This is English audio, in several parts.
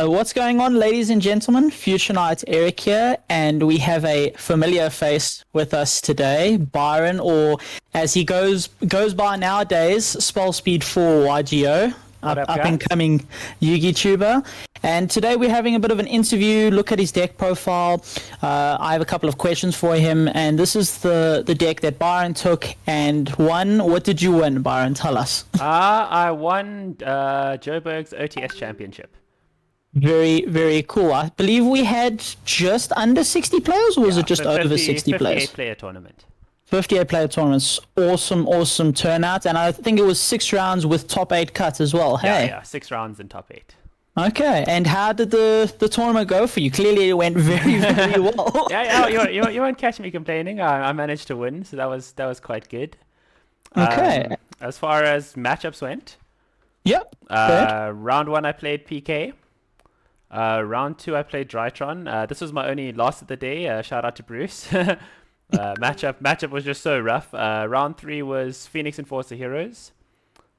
What's going on, ladies and gentlemen? Future Knight Eric here, and we have a familiar face with us today, Byron, or as he goes by nowadays, Spell Speed 4 YGO, What up, up guys? and coming Yugi tuber. And today we're having a bit of an interview, look at his deck profile. I have a couple of questions for him, and this is the deck that Byron took and won. What did you win, Byron? Tell us. I won Joe Berg's OTS Championship. Very, very cool. I believe we had just under 60 players, or was it just over 60 players? 58 player tournament. 58 player tournaments. Awesome turnout. And I think it was 6 rounds with top 8 cuts as well. Hey. Yeah, 6 rounds in top 8. Okay. And how did the tournament go for you? Clearly it went very, very well. Yeah, you won't catch me complaining. I managed to win, so that was quite good. Okay. As far as matchups went, Yep. round 1 I played PK. Round 2 I played Drytron. This was my only loss of the day. Shout out to Bruce. Matchup was just so rough. Round 3 was Phoenix Enforcer Heroes.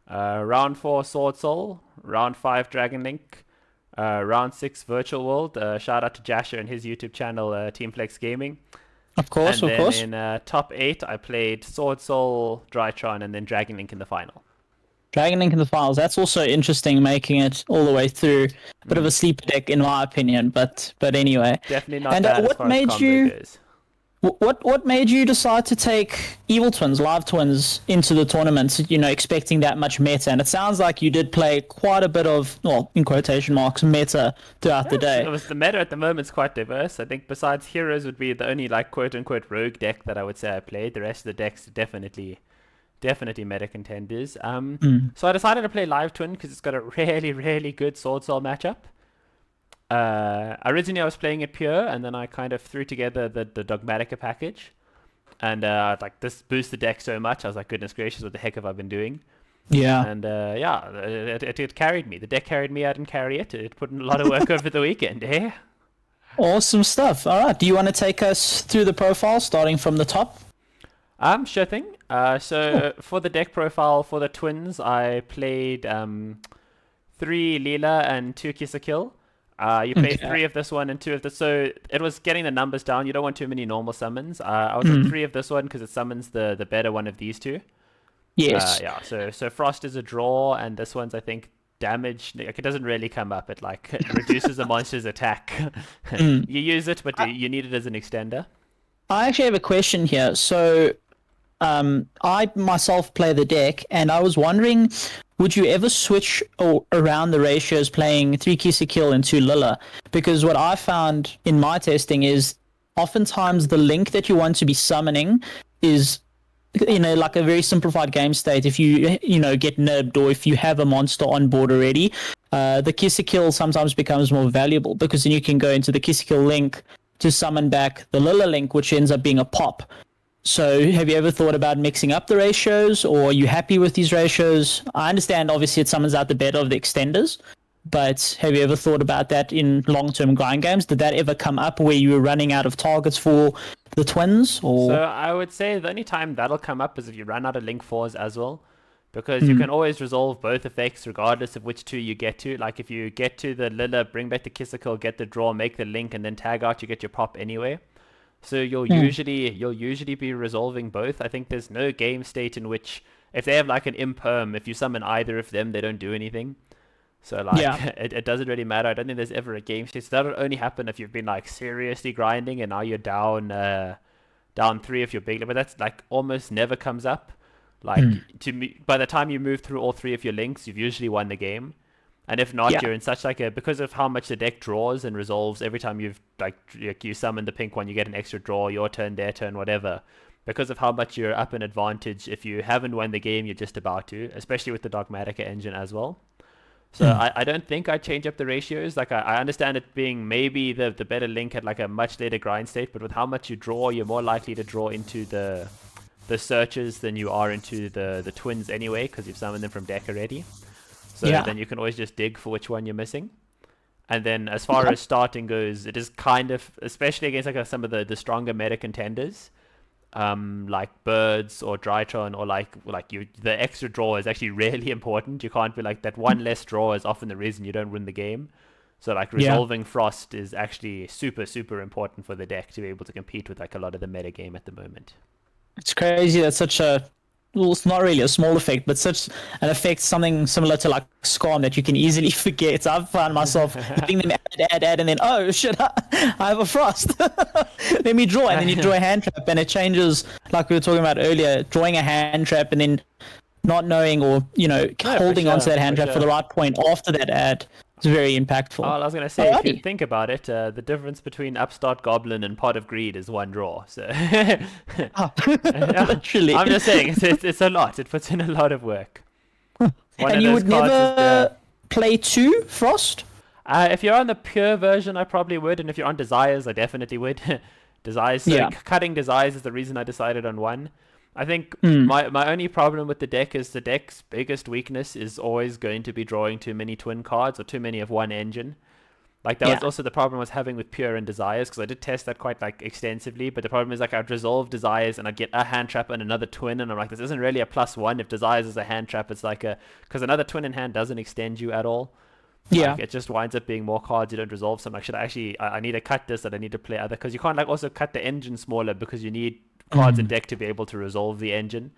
Round 4 Sword Soul. Round 5 Dragon Link. Round 6 Virtual World. Shout out to Jasher and his YouTube channel, Team Flex Gaming. Of course. In top 8 I played Sword Soul, Drytron, and then Dragon Link in the final. Dragon Link in the finals. That's also interesting, making it all the way through. Bit of a sleeper deck, in my opinion. But anyway. Definitely not And bad as what far made as combo you? goes. What made you decide to take Evil Twins, Live Twins, into the tournament, expecting that much meta? And it sounds like you did play quite a bit of, well, in quotation marks, meta throughout the day. It was the meta at the moment is quite diverse. I think besides Heroes would be the only quote-unquote rogue deck that I would say I played. The rest of the decks definitely meta contenders. So I decided to play Live Twin because it's got a really good Sword Soul matchup. Originally I was playing it pure, and then I kind of threw together the Dogmatica package, and this boosts the deck so much. I was like, goodness gracious, what the heck have I been doing? Yeah. And it carried me. The deck carried me. I didn't carry it. It put in a lot of work over the weekend. Eh? Awesome stuff. All right. Do you want to take us through the profile, starting from the top? Sure thing. For the deck profile for the twins, I played 3 Leela and 2 Kiss a Kill. You play 3 of this one and 2 of this. So it was getting the numbers down. You don't want too many normal summons. I was at 3 of this one because it summons the better one of these 2. Yes. So Frost is a draw, and this one's, I think, damage. It doesn't really come up. It reduces the monster's attack. You use it, but you need it as an extender. I actually have a question here. So I myself play the deck, and I was wondering, would you ever switch around the ratios playing 3 Kiss a Kill and 2 Lilla? Because what I found in my testing is oftentimes the link that you want to be summoning is, like a very simplified game state. If you get nibbed, or if you have a monster on board already, the Kiss a Kill sometimes becomes more valuable, because then you can go into the Kiss a Kill link to summon back the Lilla link, which ends up being a pop. So have you ever thought about mixing up the ratios, or are you happy with these ratios? I understand, obviously, it summons out the better of the extenders, but have you ever thought about that in long-term grind games? Did that ever come up where you were running out of targets for the twins? Or So I would say the only time that'll come up is if you run out of link 4s as well, because you can always resolve both effects regardless of which 2 you get to. Like if you get to the Lilla, bring back the Kiss a Kill, get the draw, make the link, and then tag out, you get your pop anyway. So you'll usually be resolving both. I think there's no game state in which, if they have like an imperm, if you summon either of them, they don't do anything. So it doesn't really matter. I don't think there's ever a game state. So that'll only happen if you've been seriously grinding and now you're down 3 of your big, but that's almost never comes up. By the time you move through all 3 of your links, you've usually won the game. And if not, you're in such because of how much the deck draws and resolves every time you summon the pink one, you get an extra draw, your turn, their turn, whatever. Because of how much you're up an advantage, if you haven't won the game, you're just about to, especially with the Dogmatica engine as well. So I don't think I'd change up the ratios. I understand it being maybe the better link at a much later grind state, but with how much you draw, you're more likely to draw into the searches than you are into the twins anyway, because you've summoned them from deck already. So then you can always just dig for which one you're missing. And then as far as starting goes, it is kind of, especially against some of the stronger meta contenders, like Birds or Drytron, or the extra draw is actually really important. You can't be that one less draw is often the reason you don't win the game. So like resolving Frost is actually super, super important for the deck to be able to compete with like a lot of the meta game at the moment. It's crazy that such a, well, it's not really a small effect, but such an effect, something similar to like Scam that you can easily forget. I've found myself hitting them add, and then, oh shit, I have a Frost. Let me draw, and then you draw a hand trap, and it changes, like we were talking about earlier, drawing a hand trap and then not knowing, or holding onto that hand trap for the right point after that ad is very impactful. Oh, I was going to say, if you think about it, the difference between Upstart Goblin and Pot of Greed is one draw. So, literally, I'm just saying, it's a lot. It puts in a lot of work. And you would never play 2 Frost? If you're on the pure version, I probably would, and if you're on Desires, I definitely would. Desires, cutting Desires is the reason I decided on 1. I think my only problem with the deck is the deck's biggest weakness is always going to be drawing too many twin cards or too many of one engine. Like that was also the problem I was having with Pure and Desires, because I did test that quite like extensively, but the problem is like I'd resolve Desires and I'd get a hand trap and another twin, and I'm like, this isn't really a +1. If Desires is a hand trap, it's like because another twin in hand doesn't extend you at all. Like, it just winds up being more cards you don't resolve. So I'm like, should I actually, I need to cut this, and I need to play other, because you can't like also cut the engine smaller because you need cards in deck to be able to resolve the engine.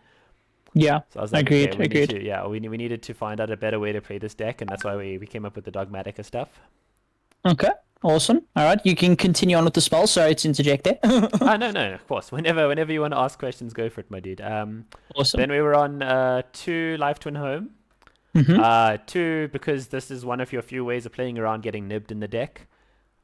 Yeah, so I was like, agreed. We needed to find out a better way to play this deck, and that's why we came up with the Dogmatica stuff. Okay, awesome. All right, you can continue on with the spell. Sorry to interject there. No, of course. Whenever you want to ask questions, go for it, my dude. Awesome. Then we were on 2 Life Twin Home. 2, because this is one of your few ways of playing around getting nibbed in the deck.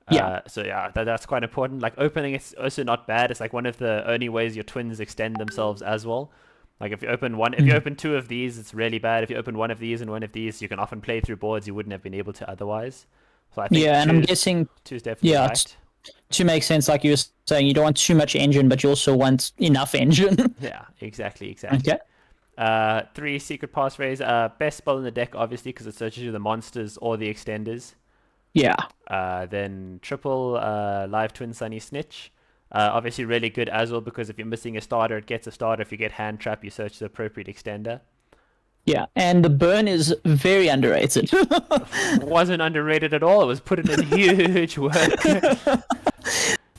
That's quite important. Like opening it's also not bad. It's like one of the only ways your twins extend themselves as well. Like if you open one, if you open 2 of these, it's really bad. If you open 1 of these and 1 of these, you can often play through boards you wouldn't have been able to otherwise. So I think and I'm guessing 2's definitely right. To make sense, like you were saying, you don't want too much engine, but you also want enough engine. Yeah, exactly. Okay. 3 Secret Passways. Best spell in the deck, obviously, because it searches you the monsters or the extenders. Yeah. Then triple Live Twin Sunny Snitch. Obviously really good as well, because if you're missing a starter, it gets a starter. If you get hand trap, you search the appropriate extender. Yeah, and the burn is very underrated. Wasn't underrated at all. It was put in huge work.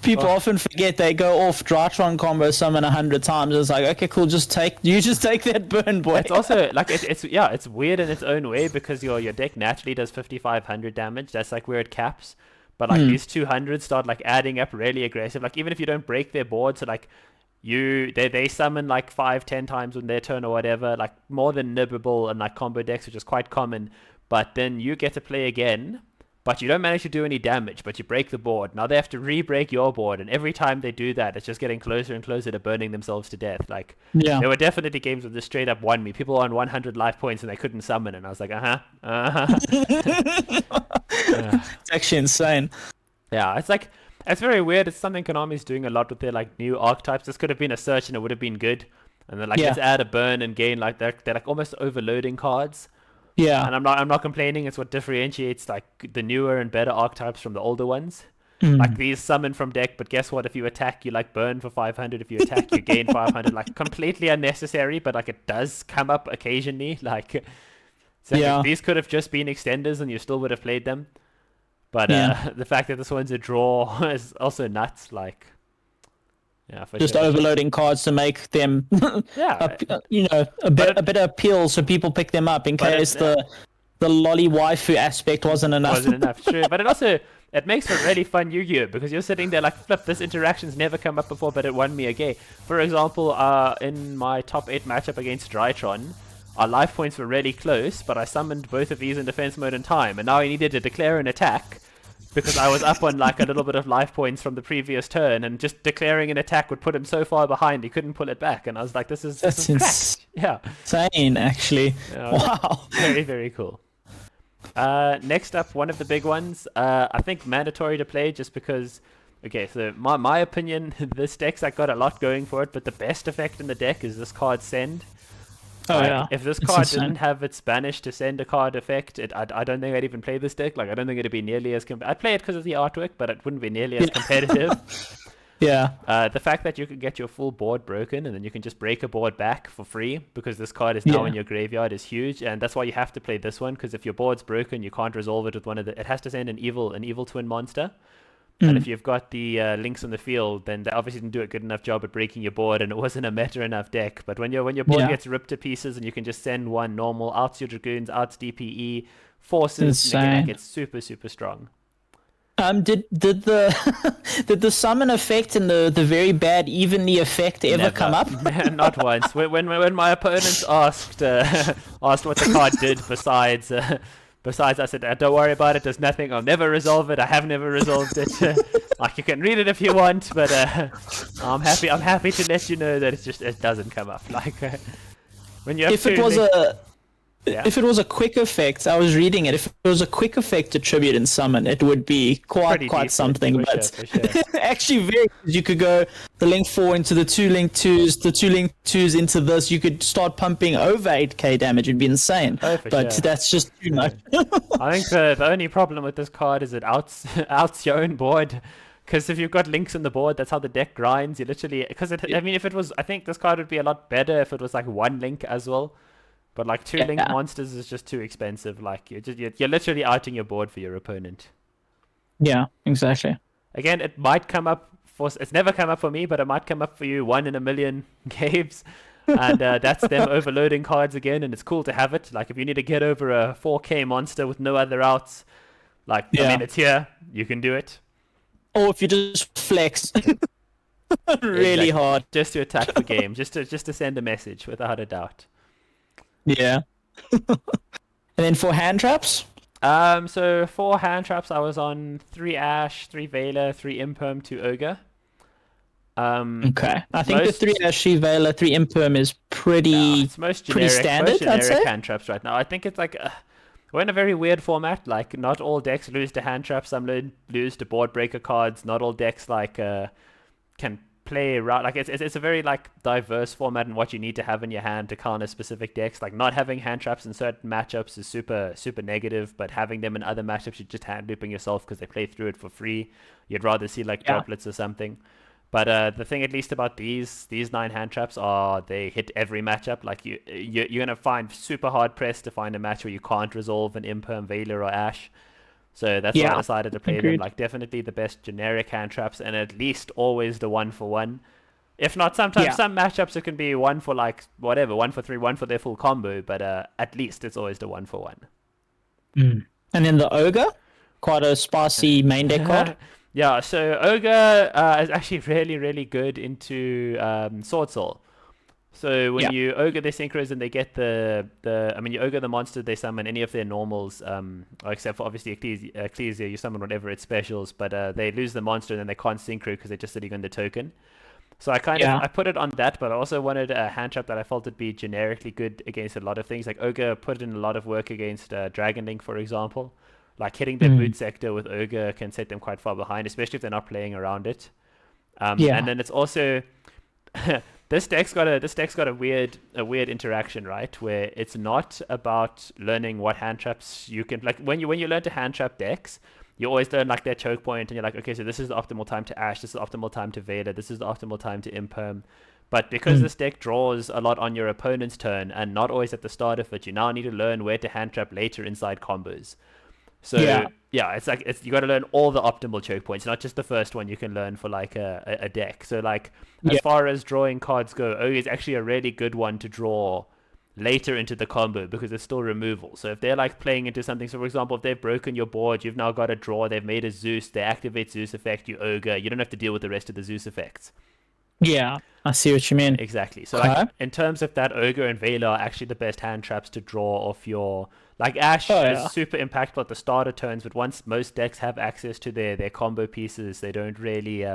People often forget they go off Drytron combo summon 100 times. It's like, okay, cool, just take that burn, boy. It's also like it's weird in its own way, because your deck naturally does 5,500 damage. That's like where it caps. But like these 200 start like adding up really aggressive. Like even if you don't break their board, so like they summon like 5-10 times on their turn or whatever, like more than nibbable and like combo decks, which is quite common. But then you get to play again, but you don't manage to do any damage, but you break the board. Now they have to re-break your board, and every time they do that, it's just getting closer and closer to burning themselves to death. Like, there were definitely games where this straight up won me. People on 100 life points and they couldn't summon, and I was like, It's actually insane. Yeah, it's very weird. It's something Konami's doing a lot with their like new archetypes. This could have been a search and it would have been good. And then like let's add a burn and gain, like they're like almost overloading cards. Yeah. And I'm not complaining. It's what differentiates like the newer and better archetypes from the older ones. Like these summon from deck, but guess what? If you attack, you like burn for 500. If you attack, you gain 500. Like completely unnecessary, but like it does come up occasionally. Like, these could have just been extenders and you still would have played them. But the fact that this one's a draw is also nuts. Like, just overloading cards to make them, a better appeal, so people pick them up in case the lolly waifu aspect wasn't enough. True. But it makes for really fun Yu-Gi-Oh! Because you're sitting there like, flip, this interaction's never come up before, but it won me a game. For example, in my top 8 matchup against Drytron, our life points were really close, but I summoned both of these in defense mode in time, and now I needed to declare an attack because I was up on like a little bit of life points from the previous turn, and just declaring an attack would put him so far behind he couldn't pull it back, and I was like, this is insane, actually. Wow. Very, very cool. Next up, one of the big ones, I think mandatory to play just because, okay, so my opinion, this deck's like got a lot going for it, but the best effect in the deck is this card Send. If this card didn't have its banish to send a card effect, I don't think I'd even play this deck. Like, I don't think it'd be nearly as I'd play it because of the artwork, but it wouldn't be nearly as competitive. Yeah. The fact that you can get your full board broken and then you can just break a board back for free because this card is now in Yeah. your graveyard is huge, and that's why you have to play this one, because if your board's broken, you can't resolve it with one of the. It has to send an evil twin monster, and if Mm. you've got the links on the field, then they obviously didn't do a good enough job at breaking your board, and it wasn't a meta enough deck. But when your board Yeah. gets ripped to pieces and you can just send one normal, outs your dragoons, outs DPE, forces, negate, like Insane. it's super strong. Did the did the summon effect and the very bad evenly effect ever come Never, up? not once. When my opponents asked asked what the card did besides I said, don't worry about it. There's nothing. I'll never resolve it. I have never resolved it. Like you can read it if you want, but I'm happy to let you know that it doesn't come up. Like when you have If it was yeah. if it was a quick effect, I was reading it. If it was a quick effect to tribute and summon, it would be Pretty quite decent, something. for But sure, for sure. actually, very you could go the link 4 into the 2 link 2s, the 2 link 2s into this. You could start pumping over 8k damage. It'd be insane. Oh, for But sure. that's just too much. I think the only problem with this card is it outs your own board. Because if you've got links in the board, that's how the deck grinds. You literally, I mean, if it was, I think this card would be a lot better if it was like one link as well. But like two link Yeah. monsters is just too expensive. Like you're literally outing your board for your opponent. Yeah, exactly. Again, it might come up for. It's never come up for me, but it might come up for you 1 in a million games. And that's them overloading cards again, and it's cool to have it. Like if you need to get over a 4k monster with no other outs, like I Yeah. mean, it's here. You can do it. Or if you just flex really Exactly. hard. Just to attack the game, just to send a message, without a doubt. Yeah. And then for hand traps? So for hand traps, I was on 3 Ash, 3 Veiler, 3 Imperm, 2 Ogre. Okay. I think Most- the 3 Ashi Veiler, 3 Imperm is pretty It's most pretty generic, standard, most I'd generic say. hand traps right now. I think it's like we're in a very weird format. Like not all decks lose to hand traps. Some lose to board breaker cards. Not all decks like can play around. Like it's a very like diverse format in what you need to have in your hand to counter specific decks. Like not having hand traps in certain matchups is super negative, but having them in other matchups, you're just hand looping yourself because they play through it for free. You'd rather see like Yeah. droplets or something. But the thing, at least about these 9 hand traps, are they hit every matchup. Like you're gonna find super hard pressed to find a match where you can't resolve an Imperm, Veiler, or Ash. So that's why I Yeah. decided to play them. Agreed. Like definitely the best generic hand traps, and at least always the 1-for-1. If not, sometimes Yeah. some matchups it can be 1 for like whatever, 1-for-3, 1 for their full combo. But at least it's always the 1-for-1. Mm. And then the Ogre, quite a spicy main deck card. Yeah, so Ogre is actually really good into Sword Soul. So when Yeah. you Ogre their synchros and they get I mean, you Ogre the monster, they summon any of their normals, except for obviously Ecclesia, you summon whatever its specials, but they lose the monster and then they can't synchro because they're just sitting on the token. So I I put it on that, but I also wanted a hand trap that I felt would be generically good against a lot of things. Like Ogre put in a lot of work against Dragon Link, for example. Like hitting their boot sector with Ogre can set them quite far behind, especially if they're not playing around it. Yeah. And then it's also this deck's got a weird interaction, right? Where it's not about learning what hand traps you can, like when you learn to hand trap decks, you always learn like their choke point, and you're like, okay, so this is the optimal time to Ash, this is the optimal time to Vader, this is the optimal time to Imperm. But because this deck draws a lot on your opponent's turn and not always at the start of it, you now need to learn where to hand trap later inside combos. So yeah, it's like you got to learn all the optimal choke points, not just the first one you can learn for like a deck. So like as far as drawing cards go, Ogre is actually a really good one to draw later into the combo because it's still removal. So if they're like playing into something, so for example, if they've broken your board, you've now got a draw, they've made a Zeus, they activate Zeus effect, you Ogre, you don't have to deal with the rest of the Zeus effects. Yeah, I see what you mean. Exactly. So like in terms of that, Ogre and Veiler are actually the best hand traps to draw off your. Like Ash is super impactful at the starter turns, but once most decks have access to their combo pieces, they don't really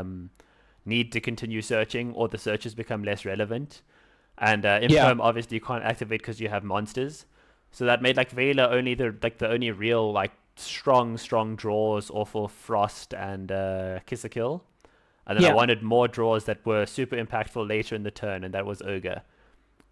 need to continue searching, or the searches become less relevant. And Imperm obviously you can't activate because you have monsters, so that made like Veiler only the only real like strong draws off of Frost and Kiss a Kill. And then I wanted more draws that were super impactful later in the turn, and that was Ogre.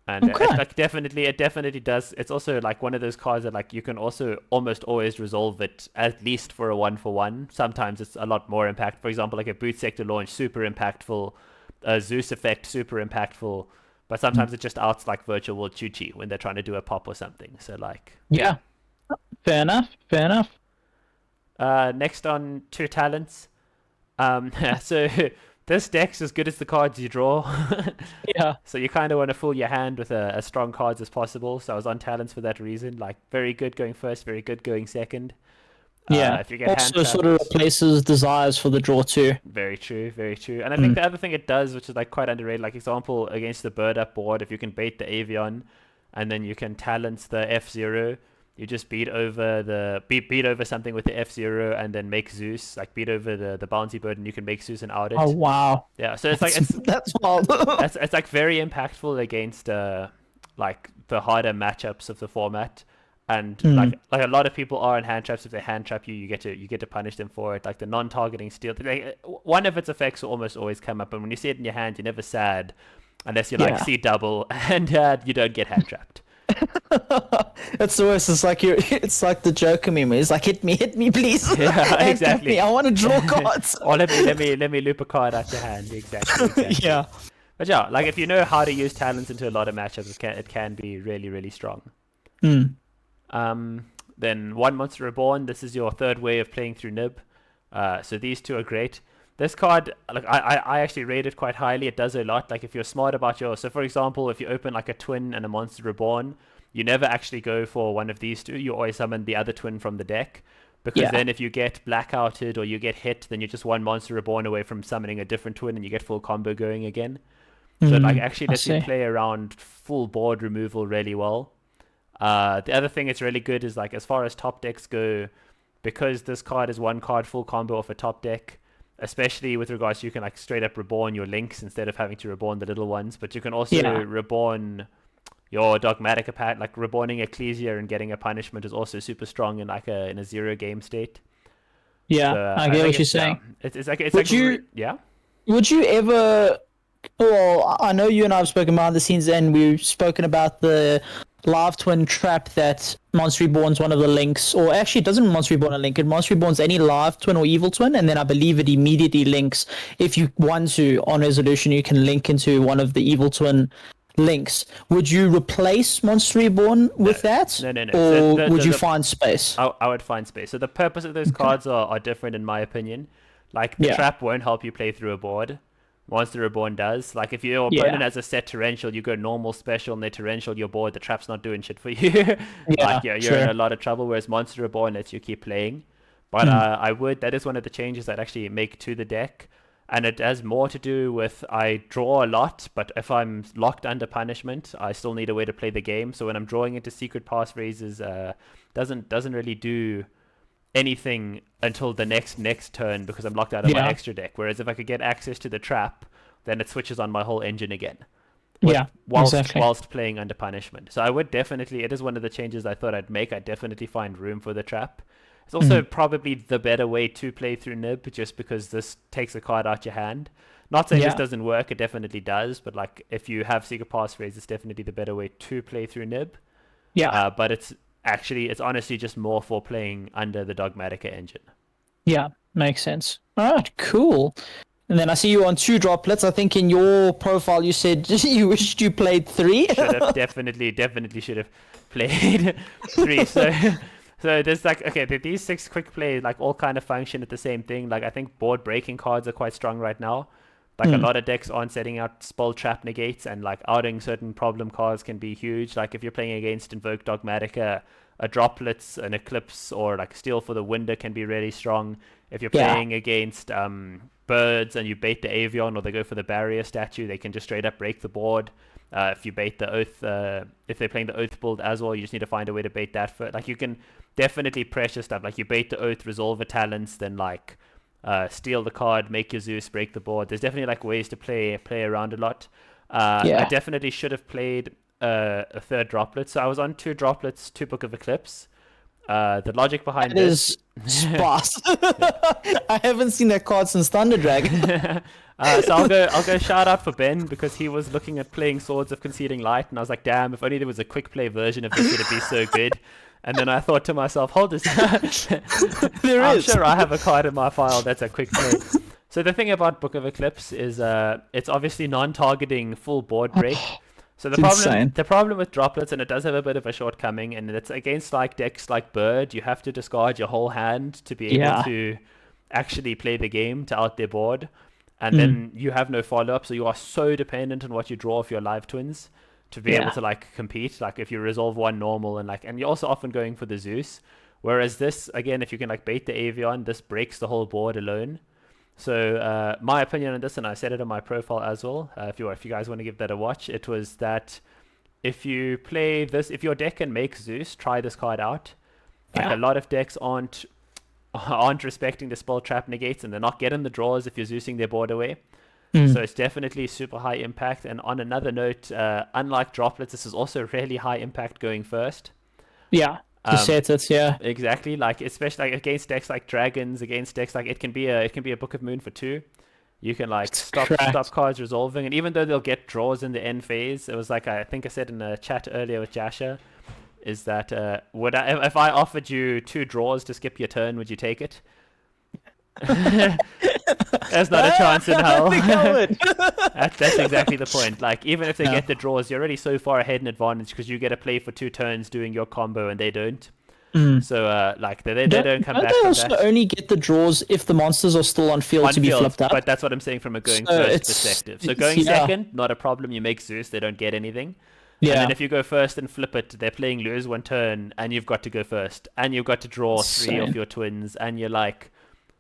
And Okay. like it definitely does. It's also like one of those cards that like you can also almost always resolve it at least for a 1-for-1. Sometimes it's a lot more impact. For example, like a boot sector launch, super impactful. A Zeus effect, super impactful. But Mm. sometimes it just outs like virtual world Chuchi when they're trying to do a pop or something. So like yeah. Yeah. Fair enough. Fair enough. Next on two talents. So this deck's as good as the cards you draw. Yeah. So you kind of want to fool your hand with as strong cards as possible. So I was on talents for that reason. Like very good going first, very good going second. Yeah. If you get hand Also, sort of trapped, replaces desires for the draw too. very true, very true. And I think Mm. the other thing it does, which is like quite underrated, like example against the bird up board, if you can bait the avian, and then you can talent the F0, you just beat over something with the F0 and then make Zeus, like beat over the bouncy bird, and you can make Zeus and out Oh it. wow. Yeah, so it's like That's wild. it's like very impactful against like the harder matchups of the format. And Mm. like a lot of people are in hand traps. If they hand trap you, you get to punish them for it. Like the non-targeting steal, like, one of its effects will almost always come up. And when you see it in your hand, you're never sad, unless you like Yeah. see double and you don't get hand trapped. It's the worst. It's like it's like the Joker meme. It's like hit me, please. Yeah, Hand tap exactly. me. I want to draw cards. Or let me loop a card out your hand. Exactly, exactly. Yeah. But yeah, like if you know how to use talents into a lot of matchups, it can be really really strong. Mm. Then one Monster Reborn. This is your third way of playing through Nib. So these two are great. This card, like I actually rate it quite highly. It does a lot. Like if you're smart about your, so for example, if you open like a twin and a Monster Reborn, you never actually go for one of these two. You always summon the other twin from the deck. Because Yeah. then if you get blackouted or you get hit, then you're just one Monster Reborn away from summoning a different twin and you get full combo going again. So it like Mm. actually I lets you see. play around full board removal really well. The other thing it's really good is like as far as top decks go, because this card is one card full combo off a top deck, especially with regards to you can like straight up reborn your links instead of having to reborn the little ones, but you can also Yeah. reborn your dogmatic apat, like reborning Ecclesia and getting a punishment is also super strong in like a 0 game state. So Yeah. I I get think what you're saying. it's like Would you yeah. would you ever? Well, I know you and I have spoken behind the scenes, and we've spoken about the live twin trap that Monster Reborn's one of the links, or actually it doesn't Monster Reborn a link. It Monster Reborn's any live twin or evil twin, and then I believe it immediately links. If you want to, on resolution, you can link into one of the evil twin links. Would you replace Monster Reborn No, with that, no. So or would you find space? I would find space. So the purpose of those Okay. cards are different in my opinion. Like the Yeah. trap won't help you play through a board. Monster Reborn does. Like if your opponent Yeah. has a set torrential, you go normal special and they torrential your board, the trap's not doing shit for you. Yeah. Like you're in Sure. a lot of trouble, whereas Monster Reborn lets you keep playing. But Mm. that is one of the changes I'd actually make to the deck. And it has more to do with I draw a lot, but if I'm locked under punishment, I still need a way to play the game. So when I'm drawing into secret passphrases, doesn't really do anything until the next turn because I'm locked out of my Yeah. extra deck. Whereas if I could get access to the trap, then it switches on my whole engine again. Yeah. Exactly. Whilst playing under punishment. So I would definitely, it is one of the changes I thought I'd make. I'd definitely find room for the trap. It's also Mm. probably the better way to play through Nib just because this takes a card out your hand. Not saying this Yeah. doesn't work, it definitely does, but like if you have secret passphrase, it's definitely the better way to play through Nib. Yeah. But it's honestly just more for playing under the Dogmatica engine. Yeah, makes sense. All right, cool. And then I see you on 2 droplets. I think in your profile you said you wished you played 3. Should have definitely should have played 3. So there's like okay, these 6 quick plays like all kind of function at the same thing. Like I think board breaking cards are quite strong right now. Like a lot of decks aren't setting out spell trap negates, and like outing certain problem cards can be huge. Like if you're playing against Invoke Dogmatica, a droplets, an eclipse, or like steal for the window can be really strong. If you're Yeah. playing against birds and you bait the avian or they go for the barrier statue, they can just straight up break the board. If you bait the oath, if they're playing the oath build as well, you just need to find a way to bait that for. Like you can definitely pressure stuff. Like you bait the oath, resolve a talents, then like steal the card, make your Zeus, break the board. There's definitely like ways to play around a lot. I Yeah. definitely should have played a 3rd droplet. So I was on 2 droplets, 2 Book of Eclipse. The logic behind That is this. sparse. I haven't seen that card since Thunder Dragon. So I'll go shout out for Ben because he was looking at playing Swords of Conceding Light, and I was like, damn, if only there was a quick play version of this, it'd be so good. And then I thought to myself, hold this. I'm sure I have a card in my file that's a quick play. So the thing about Book of Eclipse is it's obviously non-targeting full board break. So the problem with droplets, and it does have a bit of a shortcoming, and it's against like decks like Bird, you have to discard your whole hand to be able to actually play the game to out their board. And then you have no follow-up, so you are so dependent on what you draw for your live twins to be able to like compete. Like if you resolve one normal and you're also often going for the Zeus. Whereas this, again, if you can like bait the Avion, this breaks the whole board alone. So my opinion on this, and I said it on my profile as well, if you guys want to give that a watch, it was that if you play this, if your deck can make Zeus, try this card out. Like a lot of decks aren't respecting the spell trap negates, and they're not getting the draws if you're Zeusing their board away. So it's definitely super high impact. And on another note, unlike droplets, this is also really high impact going first. Yeah. To set it, yeah. Exactly. Like especially like against decks like dragons, against decks like it can be a Book of Moon for 2. You can like stop cards resolving, and even though they'll get draws in the end phase, it was like I think I said in a chat earlier with Jasha, is that if I offered you 2 draws to skip your turn, would you take it? There's not a chance in hell. I think I would. That's exactly the point. Like even if they get the draws, you're already so far ahead in advantage because you get to play for 2 turns doing your combo and they don't. So like they don't come back. They also only get the draws if the monsters are still on field to be flipped up. But that's what I'm saying from a going first perspective. So going second, not a problem. You make Zeus, they don't get anything. Yeah. And then if you go first and flip it, they're playing lose 1 turn, and you've got to go first, and you've got to draw 3 of your twins, and you're like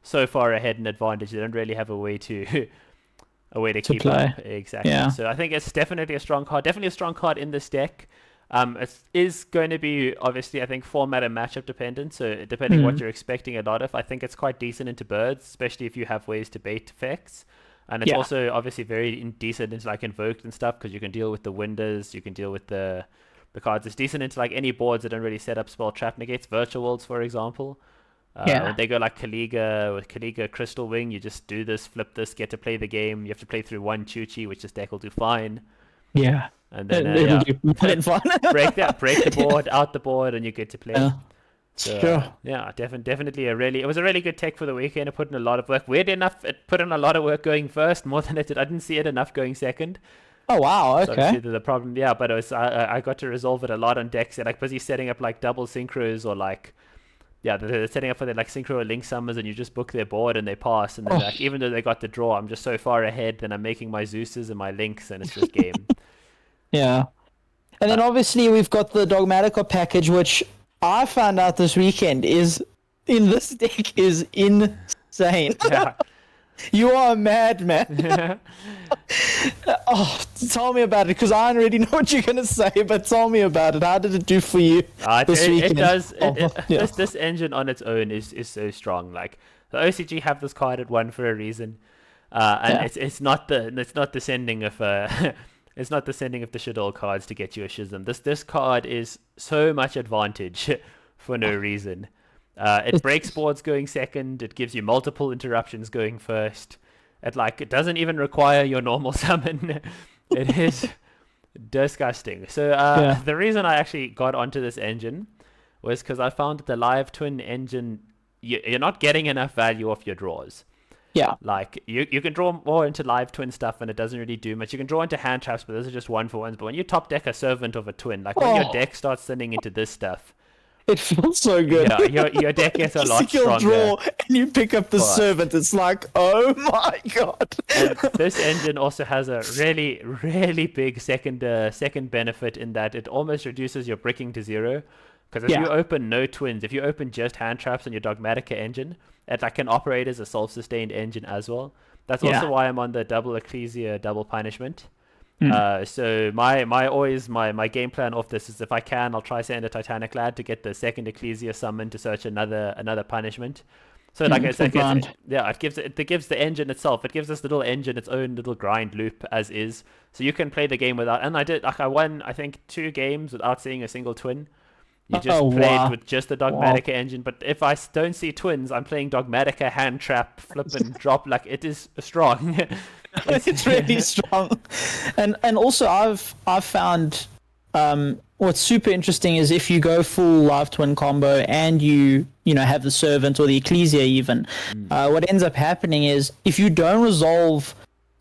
so far ahead in advantage. They don't really have a way to keep play. Up. Exactly. Yeah. So I think it's definitely a strong card. Definitely a strong card in this deck. It is going to be obviously I think format and matchup dependent. So depending what you're expecting a lot of, I think it's quite decent into birds, especially if you have ways to bait effects. And it's also obviously very decent into like invoked and stuff because you can deal with the windows, you can deal with the cards. It's decent into like any boards that don't really set up spell trap negates, virtual worlds for example. When they go like Kaliga with Kaliga Crystal Wing, you just do this, flip this, get to play the game. You have to play through 1 Chuchi, which this deck will do fine. Yeah. And then fun. break the board, out the board, and you get to play. So, sure. Yeah, definitely it was a really good tech for the weekend. It put in a lot of work. Weirdly enough, it put in a lot of work going first, more than it did. I didn't see it enough going second. Oh wow, okay. So the problem, but it was I got to resolve it a lot on decks. They're like busy setting up like double synchros or like they're setting up for their like synchro or link summers, and you just book their board and they pass, and they're like, even though they got the draw, I'm just so far ahead, then I'm making my Zeuses and my links, and it's just game. Yeah. And then obviously we've got the Dogmatica package, which I found out this weekend is in this deck is insane. Yeah. You are a madman. Tell me about it, because I already know what you're going to say, but tell me about it. How did it do for you this weekend? It does. This engine on its own is so strong. Like the OCG have this card at 1 for a reason, and it's not the sending of it's not the sending of the Shadol cards to get you a Shizm. This card is so much advantage for no reason. It breaks boards going second. It gives you multiple interruptions going first. It doesn't even require your normal summon. It is disgusting. So the reason I actually got onto this engine was because I found that the live twin engine, you're not getting enough value off your draws. Yeah. Like you can draw more into live twin stuff and it doesn't really do much. You can draw into hand traps, but those are just 1-for-1s. But when you top deck a servant of a twin, like when your deck starts sending into this stuff, it feels so good. Yeah, your deck gets a lot stronger. Draw and you pick up the servant. It's like, oh my god. And this engine also has a really, really big second benefit in that it almost reduces your bricking to 0. Because if you open no twins, if you open just hand traps on your Dogmatica engine, it can operate as a self-sustained engine as well. That's also why I'm on the double Ecclesia, double punishment. So my game plan off this is if I can, I'll try send a Titanic Lad to get the second Ecclesia summon to search another punishment. So it gives the engine itself. It gives this little engine its own little grind loop as is. So you can play the game without. And I won I think 2 games without seeing a single twin. You just Oh play it wow. with just the Wow. Dogmatica engine. But if I don't see twins, I'm playing Dogmatica, hand trap, flip and drop. Like it is strong. It's It's really strong. And also I've found what's super interesting is if you go full live twin combo and you have the servant or the ecclesia even, what ends up happening is if you don't resolve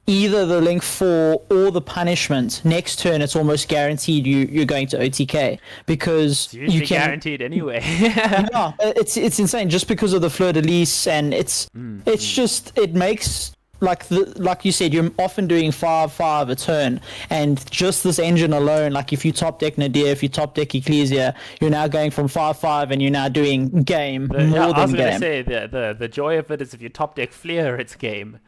either the link 4 or the punishment next turn, it's almost guaranteed you're going to OTK because it's you usually can. guaranteed anyway. Yeah, it's insane just because of the fleur de lis, and it's Mm. just it makes like you said, you're often doing 5-5 a turn, and just this engine alone, like if you top deck Nadir, if you top deck Ecclesia, you're now going from 5-5 and you're now doing game Yeah, more I was than gonna game. say the joy of it is if you top deck Fleer, it's game.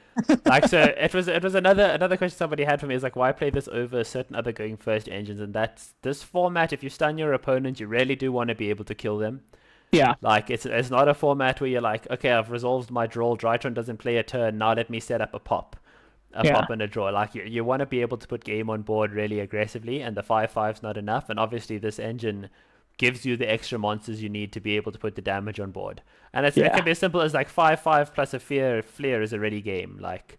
Like so, it was another question somebody had for me is like why play this over certain other going first engines, and that's this format. If you stun your opponent, you really do want to be able to kill them. Yeah, Like it's not a format where you're like, okay, I've resolved my draw. Drytron doesn't play a turn. Now let me set up a yeah, pop and a draw. Like you want to be able to put game on board really aggressively, and the 5-5's not enough. And obviously this engine gives you the extra monsters you need to be able to put the damage on board. And it can yeah, be as simple as like 5-5 plus a fear flare is already game. Like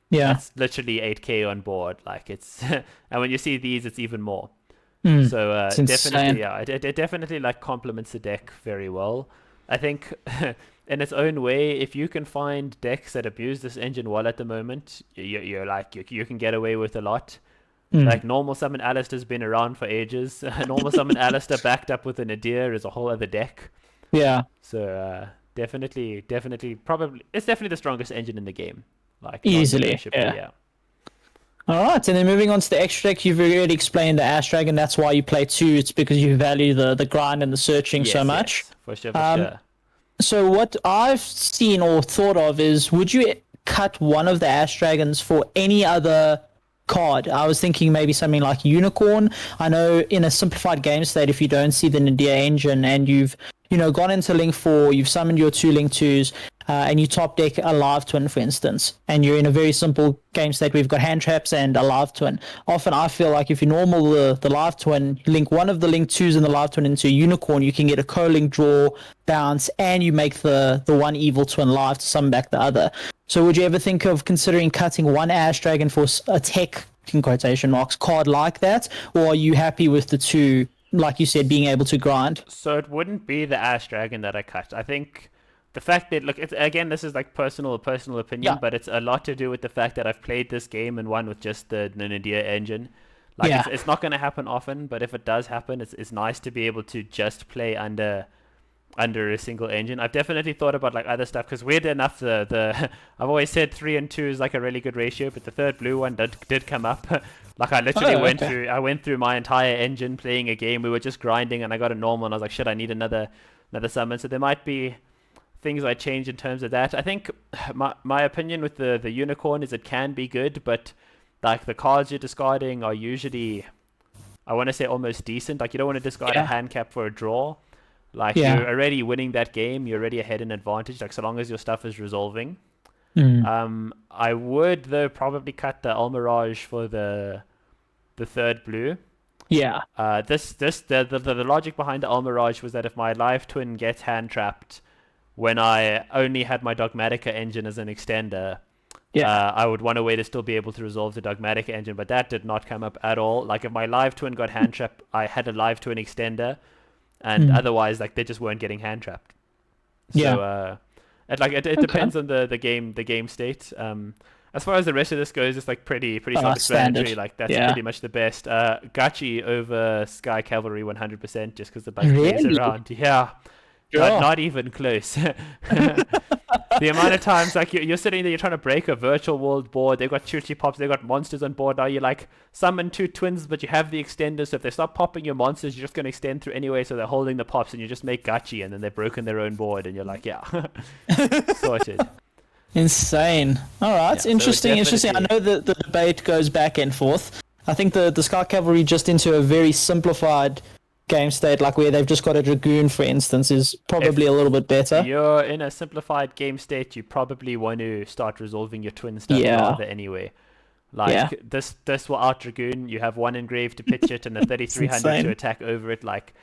yeah. that's literally 8k on board. Like it's and when you see these, it's even more. Mm, So it's definitely, insane. yeah, it definitely like complements the deck very well. I think in its own way, if you can find decks that abuse this engine well at the moment, you're like you can get away with a lot. Mm, Like normal summon Alistair's been around for ages. Normal summon Alistair backed up with a Nadir is a whole other deck. yeah, So definitely, probably it's definitely the strongest engine in the game, like easily. non-negotiably. Yeah. Yeah. All right, and then moving on to the extra deck, you've already explained the Ash Dragon. That's why you play two. It's because you value the grind and the searching so Yes, much. yes, for sure, for Um, sure. so what I've seen or thought of is, would you cut one of the Ash Dragons for any other card? I was thinking maybe something like Unicorn. I know in a simplified game state, if you don't see the Nadir engine and you've gone into Link 4, you've summoned your two Link 2s, and you top deck a live twin, for instance, and you're in a very simple game state where you've got hand traps and a live twin. Often I feel like if you normal the live twin, link one of the Link 2s and the live twin into a Unicorn, you can get a co-link draw, bounce, and you make the one evil twin live to summon back the other. So would you ever think of considering cutting one Ash Dragon for a tech, in quotation marks, card like that? Or are you happy with the two, like you said, being able to grind? So it wouldn't be the Ash Dragon that I cut. I think the fact that look, it's again, this is like personal opinion, Yeah, but it's a lot to do with the fact that I've played this game and won with just the Nadir engine. Like yeah, it's not going to happen often, but if it does happen, it's nice to be able to just play under a single engine. I've definitely thought about like other stuff because weird enough, the I've always said 3 and 2 is like a really good ratio, but the third blue one did come up. Like I literally Oh, okay. I went through my entire engine playing a game. We were just grinding, and I got a normal, and I was like, shit, I need another summon. So there might be things I change in terms of that. I think my opinion with the unicorn is it can be good, but like the cards you're discarding are usually, I want to say, almost decent. Like you don't want to discard a Yeah, hand cap for a draw. Like yeah. you're already winning that game, you're already ahead in advantage. Like so long as your stuff is resolving. Mm. I would though probably cut the Almirage for the third blue. Yeah. The logic behind the Almirage was that if my live twin gets hand trapped when I only had my Dogmatica engine as an extender, Yeah. I would want a way to still be able to resolve the Dogmatica engine, but that did not come up at all. Like if my live twin got hand trapped, I had a live twin extender, and Mm. otherwise like they just weren't getting hand trapped. Yeah. So it Okay. depends on the game state. As far as the rest of this goes, it's like pretty self-explanatory. Standard. Like that's Yeah. pretty much the best. Gachi over Sky Cavalry 100% just because the bike plays Really? around. Yeah, not Sure. not even close. The amount of times like you're sitting there, you're trying to break a virtual world board. They've got choochie pops, they've got monsters on board. Now you like summon two twins, but you have the extender. So if they stop popping your monsters, you're just going to extend through anyway. So they're holding the pops, and you just make gachi, and then they've broken their own board, and you're like, yeah, sorted. Insane. All right. Yeah, so it Interesting. I definitely. know that the debate goes back and forth. I think the Sky Cavalry just into a very simplified game state, like where they've just got a Dragoon, for instance, is probably If a little bit better. you're in a simplified game state, you probably want to start resolving your twin stuff Yeah. rather anyway. Yeah. Like this will out Dragoon. You have one engrave to pitch it and a It's 3300 to insane. attack over it. Like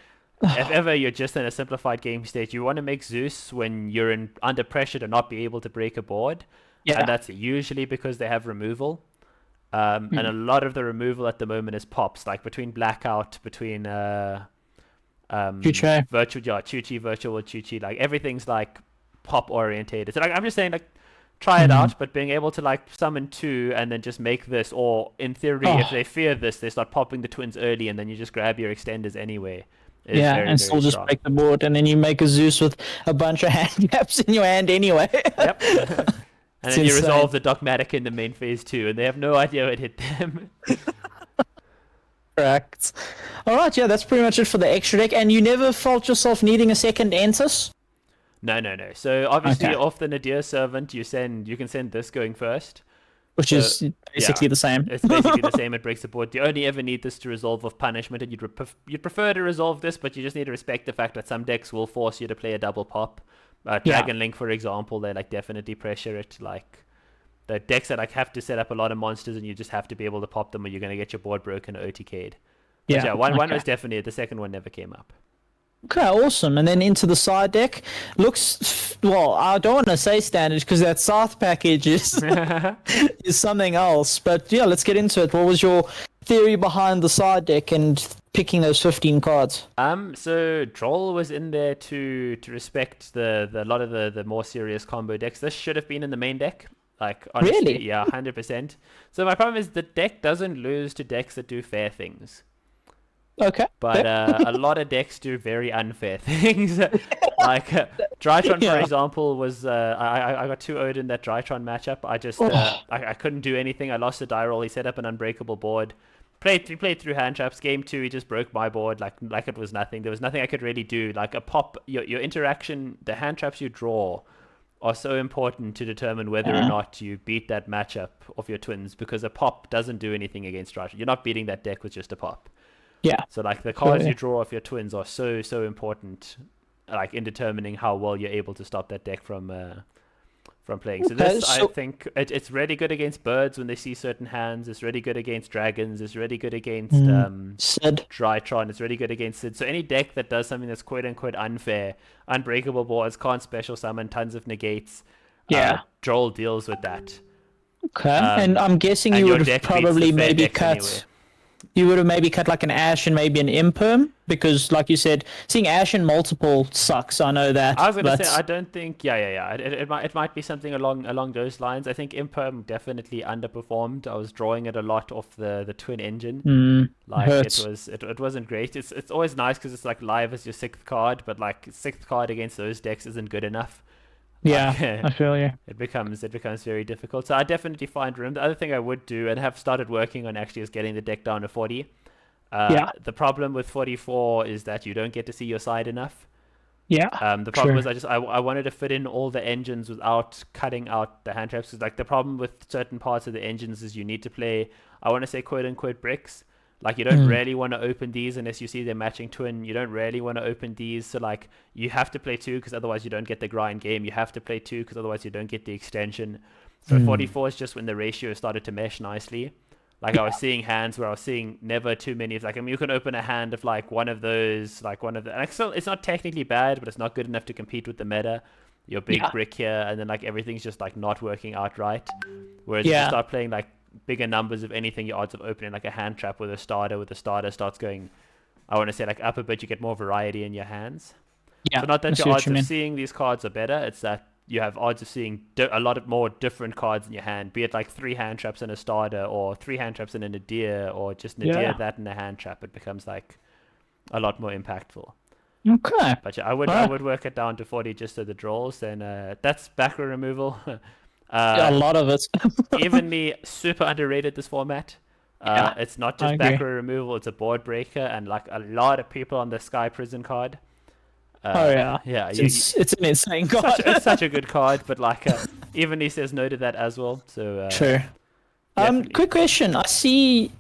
if ever you're just in a simplified game state, you want to make Zeus when you're under pressure to not be able to break a board, and Yeah. that's usually because they have removal. And a lot of the removal at the moment is pops, like between blackout, between Future. virtual, yeah, Chuchi, virtual Chuchi, like everything's like pop orientated. So like I'm just saying, like try it out, but being able to like summon two and then just make this, or in theory, if they fear this, they start popping the twins early, and then you just grab your extenders anyway. Is Yeah, very, and very still just strong. break the board, and then you make a Zeus with a bunch of handicaps in your hand anyway. Yep. And It's then you insane. resolve the dogmatic in the main phase too, and they have no idea it hit them. Correct. All right, yeah, that's pretty much it for the extra deck. And you never felt yourself needing a second Entis? No. So obviously Okay. off the Nadir servant, you can send this going first. Which So, is basically yeah, the same. it's basically the same. It breaks the board. You only ever need this to resolve of punishment, and you'd prefer to resolve this, but you just need to respect the fact that some decks will force you to play a double pop. Dragon Link, for example, they like definitely pressure it. Like the decks that like have to set up a lot of monsters, and you just have to be able to pop them, or you're gonna get your board broken or OTK'd. But Yeah. one Okay. was definitely it. The second one never came up. Okay, awesome. And then into the side deck. Looks, well, I don't want to say standard because that South package is something else. But yeah, let's get into it. What was your theory behind the side deck and picking those 15 cards? So Droll was in there to respect the lot of the more serious combo decks. This should have been in the main deck. Like honestly, Really? yeah, 100%. So my problem is the deck doesn't lose to decks that do fair things. Okay. But a lot of decks do very unfair things. Like Drytron, for Yeah. example, was I got 2-0'd in that Drytron matchup. I just I couldn't do anything. I lost a die roll. He set up an unbreakable board. He played through hand traps. Game 2, he just broke my board like it was nothing. There was nothing I could really do. Like a pop, your interaction, the hand traps you draw are so important to determine whether or not you beat that matchup of your twins, because a pop doesn't do anything against Drytron. You're not beating that deck with just a pop. Yeah. So like the cards Totally. you draw off your twins are so important, like in determining how well you're able to stop that deck from playing. So Okay, this, I so- think, it's really good against birds when they see certain hands. It's really good against dragons. It's really good against Sid. Drytron. It's really good against Sid. So any deck that does something that's quote unquote unfair, unbreakable boards, can't special summon, tons of negates. Yeah. Droll deals with that. Okay. And I'm guessing and you your would deck have beats the probably fair maybe decks cut. anyway. You would have maybe cut like an Ash and maybe an Imperm, because like you said, seeing Ash in multiple sucks. I know that. I was gonna but say I don't think it might be something along those lines. I think Imperm definitely underperformed. I was drawing it a lot off the twin engine. Like hurts. it wasn't great. It's always nice because it's like live as your 6th card, but like 6th card against those decks isn't good enough. Yeah, I feel you. It becomes very difficult. So I definitely find room. The other thing I would do and have started working on actually is getting the deck down to 40. Yeah. The problem with 44 is that you don't get to see your side enough. Yeah. The problem True. is I wanted to fit in all the engines without cutting out the hand traps. 'Cause, like the problem with certain parts of the engines is you need to play, I want to say quote unquote bricks. Like you don't really want to open these unless you see their matching twin. You don't really want to open these. So like you have to play 2 because otherwise you don't get the grind game. You have to play 2 because otherwise you don't get the extension. So 44 is just when the ratio started to mesh nicely. Like I was seeing hands where I was seeing never too many. Like I mean, you can open a hand of like one of those, like one of the. Like, so it's not technically bad, but it's not good enough to compete with the meta. Your big brick here, and then like everything's just like not working out right. Whereas if you start playing like bigger numbers of anything, your odds of opening like a hand trap with a starter starts going, I want to say like up a bit, you get more variety in your hands. Yeah. So not that I see your what odds you of mean. seeing these cards are better, it's that you have odds of seeing a lot of more different cards in your hand, be it like 3 hand traps and a starter, or 3 hand traps and a Nadir, or just Nadir, Yeah. that and a hand trap. It becomes like a lot more impactful. Okay. But yeah, I would work it down to 40 just so the draws, and that's back row removal. A lot of it. Evenly super underrated this format. It's not I just agree. back row removal, it's a board breaker, and like a lot of people on the Sky Prison card. Oh yeah. Yeah, It's an insane card. it's such a good card, but like Evenly says no to that as well. So True. definitely. Quick question. I see.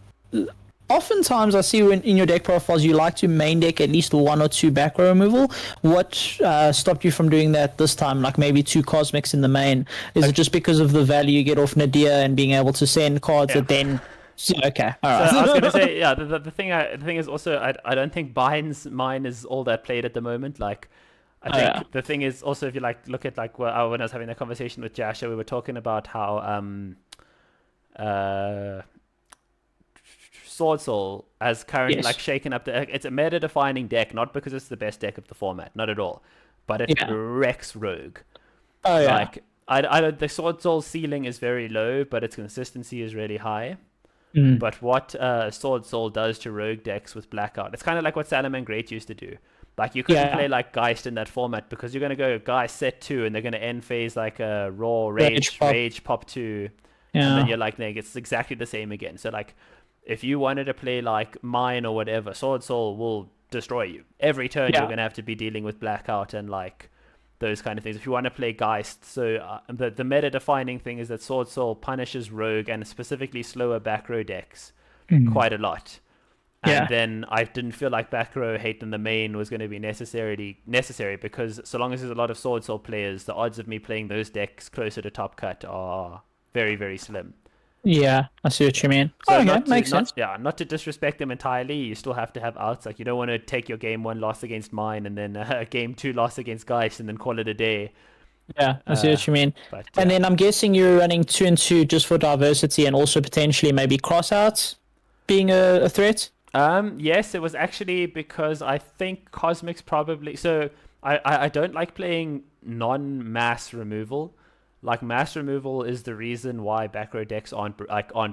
Oftentimes, I see in your deck profiles you like to main deck at least 1 or 2 back row removal. What stopped you from doing that this time? Like maybe 2 cosmics in the main. Is it just because of the value you get off Nadir and being able to send cards that then So, okay, all So I was gonna right. say, yeah, the thing is also I don't think mine is all that played at the moment. Like I Oh yeah. think the thing is also if you like look at like when I was having that conversation with Jasha, we were talking about how uh Sword Soul has currently like Yes. shaken up it's a meta defining deck, not because it's the best deck of the format, not at all, but it Yeah. wrecks Rogue. Oh yeah. Like I don't the Sword Soul ceiling is very low, but its consistency is really high. Mm. But what Sword Soul does to rogue decks with Blackout, it's kind of like what Salaman Great used to do. Like you couldn't Yeah. play like Geist in that format because you're gonna go Geist set 2 and they're gonna end phase like a raw Rage pop. rage pop 2, and then Yeah. you're like, nah, it's exactly the same again. So like, if you wanted to play like mine or whatever, Sword Soul will destroy you every turn. You're Yeah. gonna have to be dealing with Blackout and like those kind of things. If you want to play Geist, so the meta defining thing is that Sword Soul punishes rogue and specifically slower back row decks Mm. quite a lot. And Yeah. then I didn't feel like back row hate in the main was going to be necessary because so long as there's a lot of Sword Soul players, the odds of me playing those decks closer to top cut are very, very slim. Yeah. I see what you mean. So Okay, makes sense. not to disrespect them entirely. You still have to have outs. Like you don't want to take your game one loss against mine and then game two loss against Geist and then call it a day. Yeah, I see Uh, what you mean. but And yeah. then I'm guessing you're running two and two just for diversity and also potentially maybe crossouts being a threat. Yes, it was actually because I think Cosmic's probably so I don't like playing non-mass removal. Like mass removal is the reason why back row decks aren't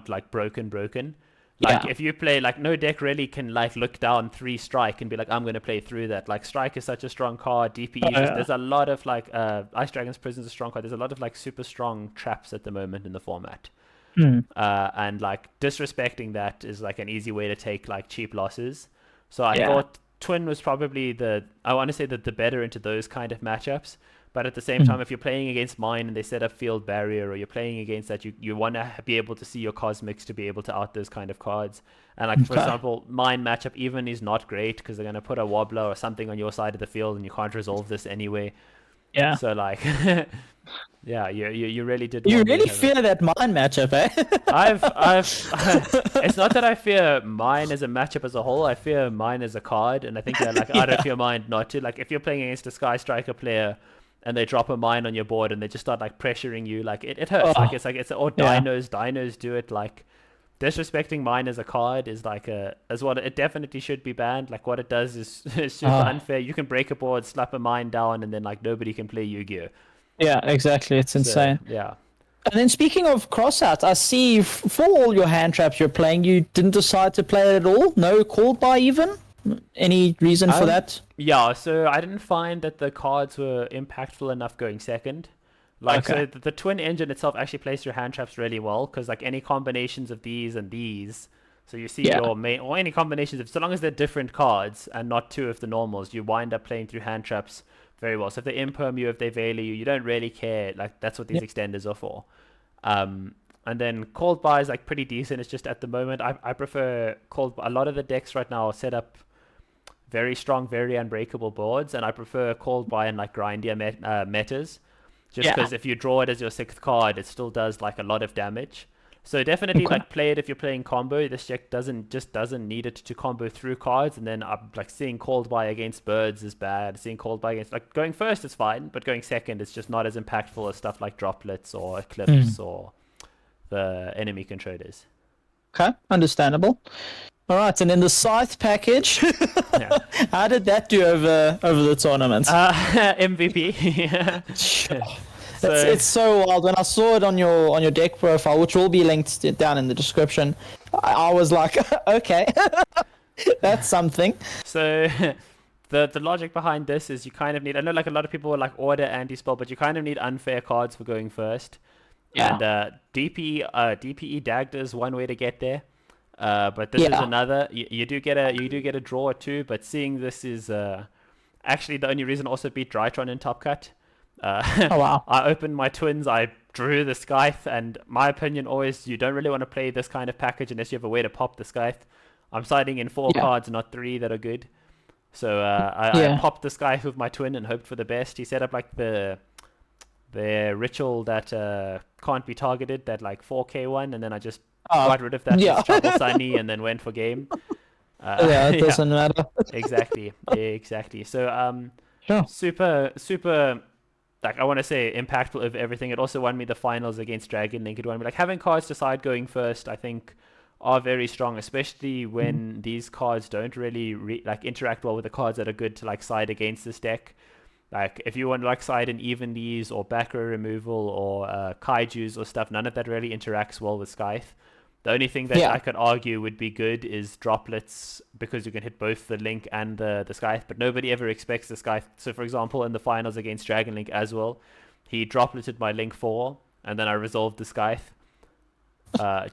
like broken. Like Yeah. if you play like no deck really can like look down 3 strike and be like I'm gonna play through that. Like strike is such a strong card. Oh, DPE yeah. there's a lot of like Ice Dragon's Prison's a strong card. There's a lot of like super strong traps at the moment in the format. Hmm. And like disrespecting that is like an easy way to take like cheap losses. So I Yeah. thought Twin was probably I want to say that the better into those kind of matchups. But at the same Hmm. time, if you're playing against mine and they set up field barrier, or you're playing against that, you want to be able to see your cosmics to be able to out those kind of cards. And like for Okay. example, mine matchup even is not great because they're gonna put a wobbler or something on your side of the field, and you can't resolve this anyway. Yeah. So like, yeah, you really did You want me to really have it. fear that mine matchup, I've eh? it's not that I fear mine as a matchup as a whole. I fear mine as a card, and I think yeah, like out of Yeah. your mind not to. Like if you're playing against a Sky Striker player and they drop a mine on your board and they just start like pressuring you, like it hurts. Oh, Like it's or yeah. dinos do it. Like disrespecting mine as a card is like a as what it definitely should be banned. Like what it does is super Oh, unfair. You can break a board, slap a mine down, and then like nobody can play Yu-Gi-Oh. yeah, exactly. It's So insane. yeah. And then speaking of crossouts, I see for all your hand traps you're playing, you didn't decide to play it at all? No called by even? Any reason for Um, that? yeah, so I didn't find that the cards were impactful enough going second. Like, Okay. so the twin engine itself actually plays your hand traps really well because, like, any combinations of these and these, so you see Yeah. your main, or any combinations of, so long as they're different cards and not two of the normals, you wind up playing through hand traps very well. So if they imperm you, if they value you, you don't really care. Like, that's what these Yeah. extenders are for. Um, and then called by is like pretty decent. It's just at the moment, I prefer called. A lot of the decks right now are set up very strong, very unbreakable boards, and I prefer called by and like grindier metas, just Yeah. because if you draw it as your sixth card, it still does like a lot of damage. So definitely Okay. like play it if you're playing combo. This deck doesn't need it to combo through cards, and then like seeing called by against birds is bad. Seeing called by against like going first is fine, but going second is just not as impactful as stuff like droplets or eclipse Mm. or the enemy controllers. Okay. Understandable. All right. And then the scythe package. Yeah. How did that do over the tournament? MVP. Sure. So It's so wild. When I saw it on your deck profile, which will be linked down in the description, I was like, okay, that's something. So the logic behind this is you kind of need. I know like a lot of people will like order anti-spell, but you kind of need unfair cards for going first. Yeah. And DPE Dagda is one way to get there. But this is Yeah. another. You do get a draw or two, but seeing this is actually the only reason I also beat Drytron in Top Cut. Oh wow. I opened my twins, I drew the Scythe, and my opinion always you don't really want to play this kind of package unless you have a way to pop the Scythe. I'm siding in 4 Yeah. cards, not 3 that are good. So I Yeah. popped the Scythe with my twin and hoped for the best. He set up like the ritual that can't be targeted, that like 4K one, and then I just got rid of that yeah. trouble Sunny and then went for game. Yeah, it doesn't matter. Exactly. So Sure. super like I want to say impactful of everything. It also won me the finals against Dragon Link. It won me like having cards decide going first. I think are very strong, especially when these cards don't really like interact well with the cards that are good to like side against this deck. Like if you want to like side in Evenlies or back row removal or Kaijus or stuff, none of that really interacts well with Scythe. The only thing that I could argue would be good is droplets because you can hit both the Link and the Scythe, but nobody ever expects the Scythe. So for example, in the finals against Dragon Link as well, he dropleted my Link 4 and then I resolved the Scythe.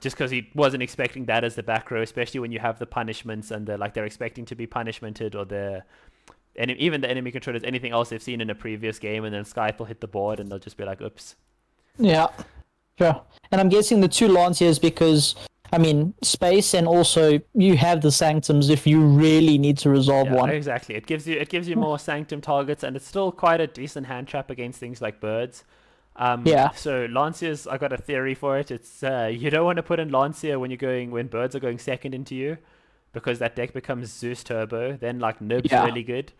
Just because he wasn't expecting that as the back row, especially when you have the punishments and they're expecting to be punishmented or even the enemy controllers, anything else they've seen in a previous game, and then Scythe will hit the board and they'll just be like, oops. Yeah, sure. And I'm guessing the 2 Lanciers because, I mean, space and also you have the Sanctums if you really need to resolve one. Exactly. It gives you more Sanctum targets, and it's still quite a decent hand trap against things like birds. So Lanciers, I got a theory for it. It's you don't want to put in Lancier when birds are going second into you, because that deck becomes Zeus Turbo. Then like Nib's really good.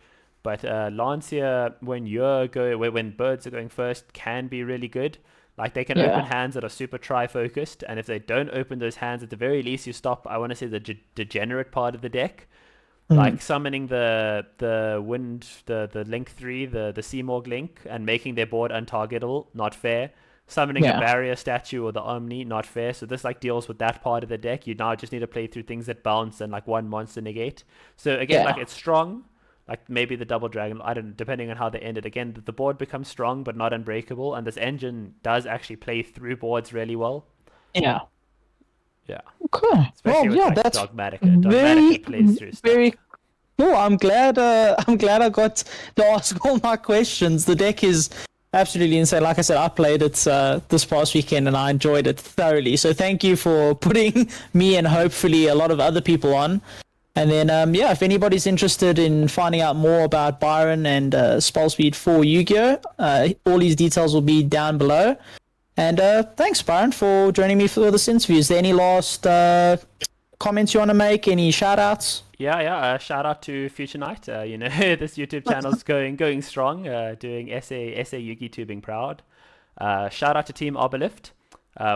But Lancier, when birds are going first, can be really good. Like they can open hands that are super tri-focused, and if they don't open those hands, at the very least you stop, I want to say, the degenerate part of the deck. Like summoning the Link 3, the Seamorg Link, and making their board untargetable, not fair. Summoning a barrier statue or the Omni, not fair. So this like deals with that part of the deck. You now just need to play through things that bounce and like one monster negate. So again, like it's strong. Like maybe the double dragon, I don't know, depending on how they end it. Again, the board becomes strong but not unbreakable, and this engine does actually play through boards really well. Yeah. Yeah. Okay. Especially with, like, that's Dogmatica plays through stuff. very cool. I'm glad I got to ask all my questions. The deck is absolutely insane. Like I said, I played it this past weekend and I enjoyed it thoroughly. So thank you for putting me and hopefully a lot of other people on. And then, if anybody's interested in finding out more about Byron and Spell Speed for Yu-Gi-Oh, all these details will be down below. And thanks, Byron, for joining me for this interview. Is there any last comments you want to make? Any shout-outs? Yeah. Shout out to Future Night. This YouTube channel's going strong, doing SA Yugi tubing proud. Shout out to Team Arbolift.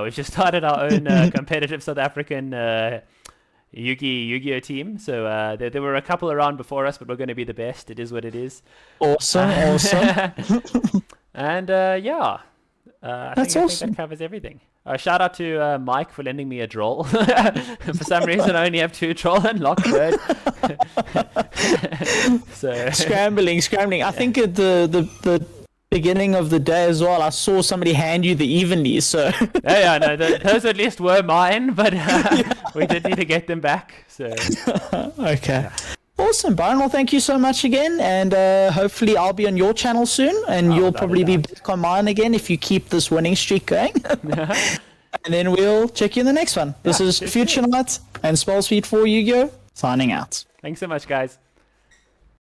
We've just started our own competitive South African Yu-Gi-Oh team. So there were a couple around before us, but we're going to be the best. It is what it is. Awesome. And I think that covers everything. Shout out to Mike for lending me a droll. For some reason, I only have 2 droll unlocked. So Scrambling. I think at the beginning of the day as well, I saw somebody hand you the evenly. So those at least were mine, but we did need to get them back. So okay. Awesome, Byron. Well, thank you so much again, and hopefully I'll be on your channel soon, and you'll probably be back on mine again if you keep this winning streak going. And then we'll check you in the next one. This is Future Night and Spell Speed for Yu-Gi-Oh! Signing out. Thanks so much, guys.